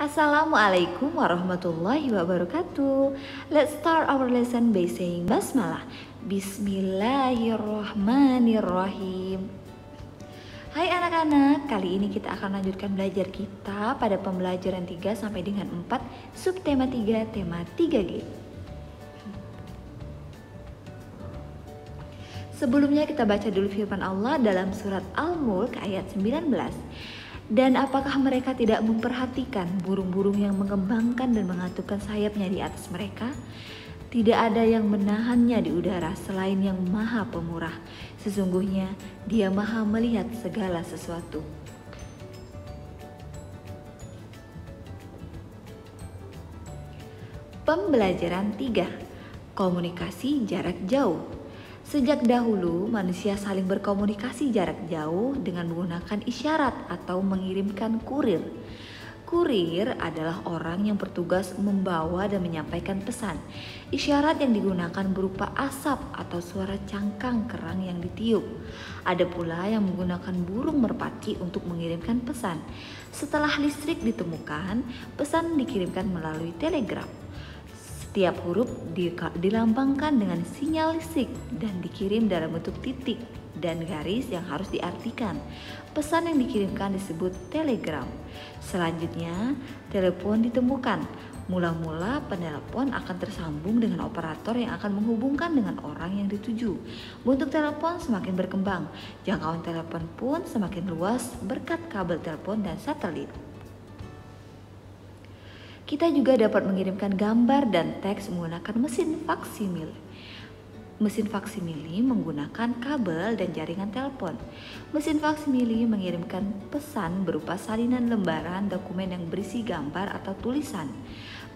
Assalamualaikum warahmatullahi wabarakatuh. Let's start our lesson by saying basmalah. Bismillahirrahmanirrahim. Hai anak-anak, kali ini kita akan lanjutkan belajar kita pada pembelajaran 3 sampai dengan 4 subtema 3 tema 3G. Sebelumnya kita baca dulu firman Allah dalam surat Al-Mulk ayat 19. Dan apakah mereka tidak memperhatikan burung-burung yang mengembangkan dan mengatupkan sayapnya di atas mereka? Tidak ada yang menahannya di udara selain yang Maha Pemurah. Sesungguhnya Dia Maha melihat segala sesuatu. Pembelajaran 3. Komunikasi jarak jauh. Sejak dahulu, manusia saling berkomunikasi jarak jauh dengan menggunakan isyarat atau mengirimkan kurir. Kurir adalah orang yang bertugas membawa dan menyampaikan pesan. Isyarat yang digunakan berupa asap atau suara cangkang kerang yang ditiup. Ada pula yang menggunakan burung merpati untuk mengirimkan pesan. Setelah listrik ditemukan, pesan dikirimkan melalui telegraf. Setiap huruf dilambangkan dengan sinyal listrik dan dikirim dalam bentuk titik dan garis yang harus diartikan. Pesan yang dikirimkan disebut telegram. Selanjutnya, telepon ditemukan. Mula-mula penelpon akan tersambung dengan operator yang akan menghubungkan dengan orang yang dituju. Bentuk telepon semakin berkembang, jangkauan telepon pun semakin luas berkat kabel telepon dan satelit. Kita juga dapat mengirimkan gambar dan teks menggunakan mesin faksimil. Mesin faksimili menggunakan kabel dan jaringan telepon. Mesin faksimili mengirimkan pesan berupa salinan lembaran dokumen yang berisi gambar atau tulisan.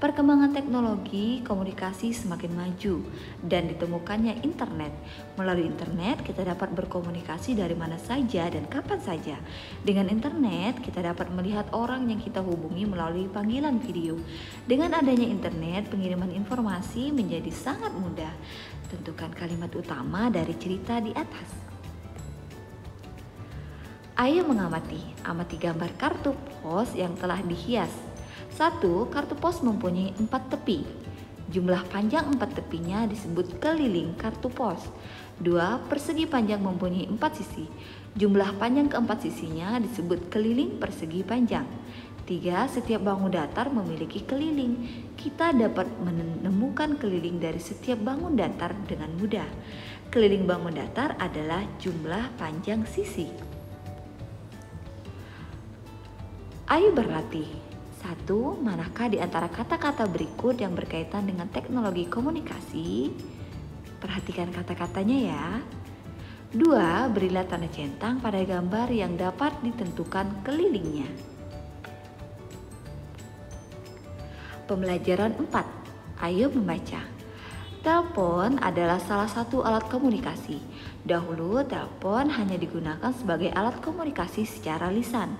Perkembangan teknologi komunikasi semakin maju dan ditemukannya internet. Melalui internet kita dapat berkomunikasi dari mana saja dan kapan saja. Dengan internet kita dapat melihat orang yang kita hubungi melalui panggilan video. Dengan adanya internet, pengiriman informasi menjadi sangat mudah. Tentukan kalimat utama dari cerita di atas. Ayo mengamati, amati gambar kartu pos yang telah dihias. 1. Kartu pos mempunyai 4 tepi. Jumlah panjang 4 tepinya disebut keliling kartu pos. 2. Persegi panjang mempunyai 4 sisi. Jumlah panjang keempat sisinya disebut keliling persegi panjang. 3. Setiap bangun datar memiliki keliling. Kita dapat menemukan keliling dari setiap bangun datar dengan mudah. Keliling bangun datar adalah jumlah panjang sisi. Ayo berlatih. 1. Manakah di antara kata-kata berikut yang berkaitan dengan teknologi komunikasi? Perhatikan kata-katanya ya. 2. Berilah tanda centang pada gambar yang dapat ditentukan kelilingnya. Pembelajaran 4. Ayo membaca. Telepon adalah salah satu alat komunikasi. Dahulu telepon hanya digunakan sebagai alat komunikasi secara lisan.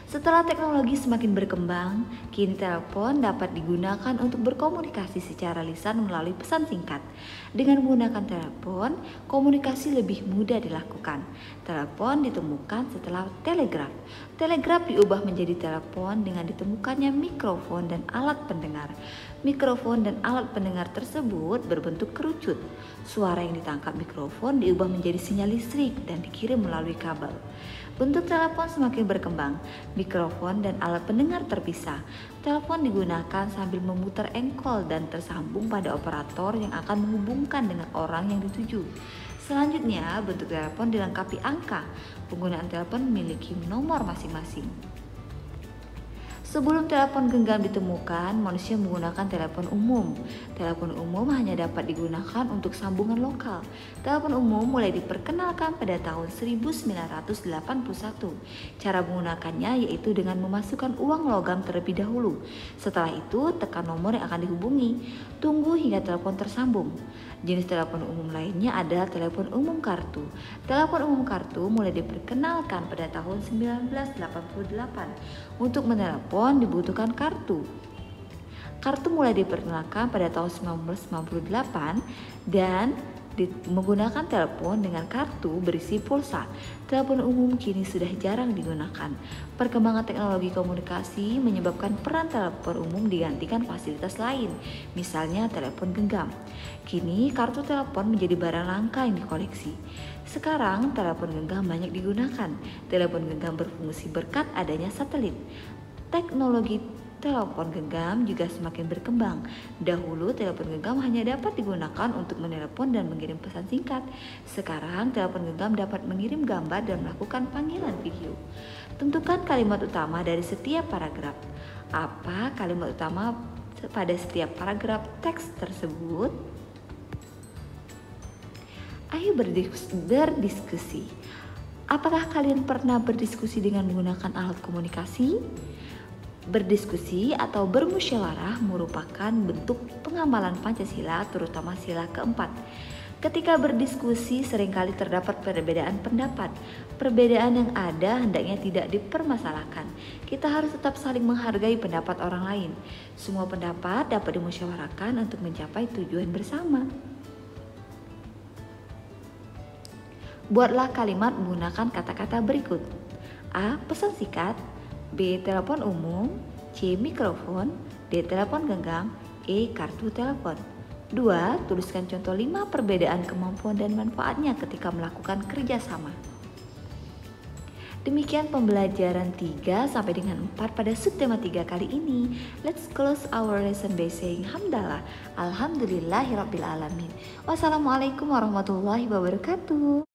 Setelah teknologi semakin berkembang, kini telepon dapat digunakan untuk berkomunikasi secara lisan melalui pesan singkat. Dengan menggunakan telepon, komunikasi lebih mudah dilakukan. Telepon ditemukan setelah telegraf. Telegraf diubah menjadi telepon dengan ditemukannya mikrofon dan alat pendengar. Mikrofon dan alat pendengar tersebut berbentuk kerucut. Suara yang ditangkap mikrofon diubah menjadi sinyal listrik dan dikirim melalui kabel. Bentuk telepon semakin berkembang, mikrofon dan alat pendengar terpisah. Telepon digunakan sambil memutar engkol dan tersambung pada operator yang akan menghubungkan dengan orang yang dituju. Selanjutnya, bentuk telepon dilengkapi angka. Penggunaan telepon memiliki nomor masing-masing. Sebelum telepon genggam ditemukan, manusia menggunakan telepon umum. Telepon umum hanya dapat digunakan untuk sambungan lokal. Telepon umum mulai diperkenalkan pada tahun 1981. Cara menggunakannya yaitu dengan memasukkan uang logam terlebih dahulu. Setelah itu, tekan nomor yang akan dihubungi. Tunggu hingga telepon tersambung. Jenis telepon umum lainnya adalah telepon umum kartu. Telepon umum kartu mulai diperkenalkan pada tahun 1988. Untuk menelepon dibutuhkan kartu. Kartu mulai diperkenalkan pada tahun 1998 dan menggunakan telepon dengan kartu berisi pulsa. Telepon umum kini sudah jarang digunakan. Perkembangan teknologi komunikasi menyebabkan peran telepon umum digantikan fasilitas lain, misalnya telepon genggam. Kini kartu telepon menjadi barang langka yang dikoleksi. Sekarang telepon genggam banyak digunakan. Telepon genggam berfungsi berkat adanya satelit. Teknologi telepon genggam juga semakin berkembang. Dahulu telepon genggam hanya dapat digunakan untuk menelepon dan mengirim pesan singkat. Sekarang telepon genggam dapat mengirim gambar dan melakukan panggilan video. Tentukan kalimat utama dari setiap paragraf. Apa kalimat utama pada setiap paragraf teks tersebut? Ayo berdiskusi. Apakah kalian pernah berdiskusi dengan menggunakan alat komunikasi? Berdiskusi atau bermusyawarah merupakan bentuk pengamalan Pancasila, terutama sila keempat. Ketika berdiskusi seringkali terdapat perbedaan pendapat. Perbedaan yang ada hendaknya tidak dipermasalahkan. Kita harus tetap saling menghargai pendapat orang lain. Semua pendapat dapat dimusyawarahkan untuk mencapai tujuan bersama. Buatlah kalimat menggunakan kata-kata berikut. A. Pesan singkat. B. Telepon umum. C. Mikrofon. D. Telepon genggam. E. Kartu telepon. 2. Tuliskan contoh 5 perbedaan kemampuan dan manfaatnya ketika melakukan kerjasama. Demikian pembelajaran 3 sampai dengan 4 pada subtema 3 kali ini. Let's close our lesson by saying hamdalah. Alhamdulillahirabbil alamin. Wassalamualaikum warahmatullahi wabarakatuh.